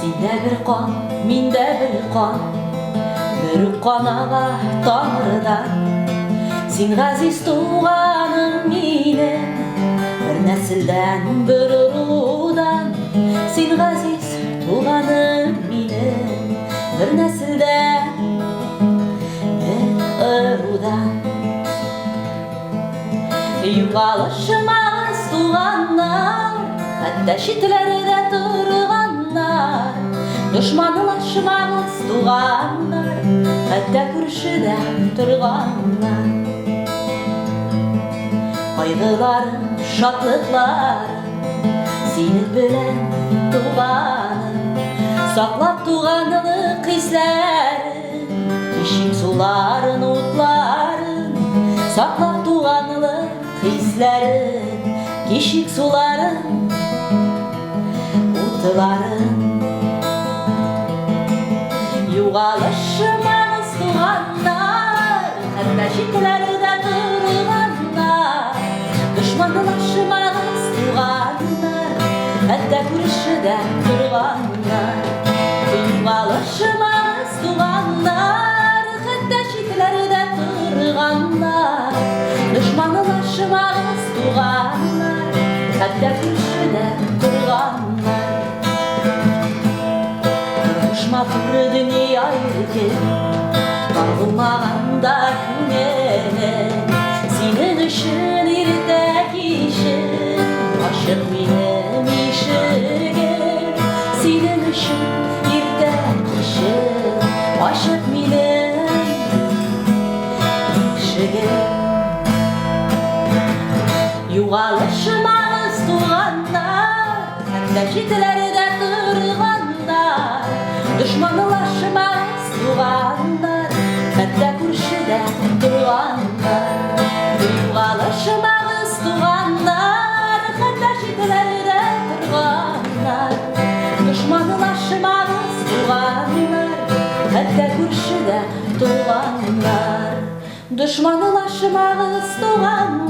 Сенде бір қан, менде бір қан, бір қан аға тамырдан. Сен ғазиз туғаным менің, бір нәсілден, бір ұрудан. Сен ғазиз туғаным менің, бір нәсілден, бір ұрудан. Юғалышымыз туғаннар, хәтта шетлерде тұрғандар. Дұшманлашымыз туғандар, хәтта күршіде тұрғандар. Қайғыларым, шатлықларым, сені білен туғаным. Сақлап туғанлық исләрін, ешім суларын, утларын. Сақлап туғанлық исләрін, кешік суларын, утларын. Юғалышымыз туғандар, хәтта шетлерде тұрғандар. Дұшманлашымыз туғандар, хәтта күршіде тұрғандар. Юғалышымыз туғандар, хәтта шетлерде тұрғандар. Дұшманлашымыз туғандар, хәтта күршіде тұрғандар. Тұрды дүние айырken, бағылмағанда күнен. Сенің үшін ерте кешір, ашық менің ешігім. Сенің үшін ерте кешір, ашық менің ешігім. Юғалышымыз туғандар, хәтта шетлерде тұрғандар. Дұшманлашымыз туғандар, хәтта күршіде тұрғандар. Юғалышымыз туғандар, хәтта шетлерде тұрғандар. Дұшманлашымыз туғандар, хәтта күршіде тұрғандар. Дұшманлашымыз туғандар.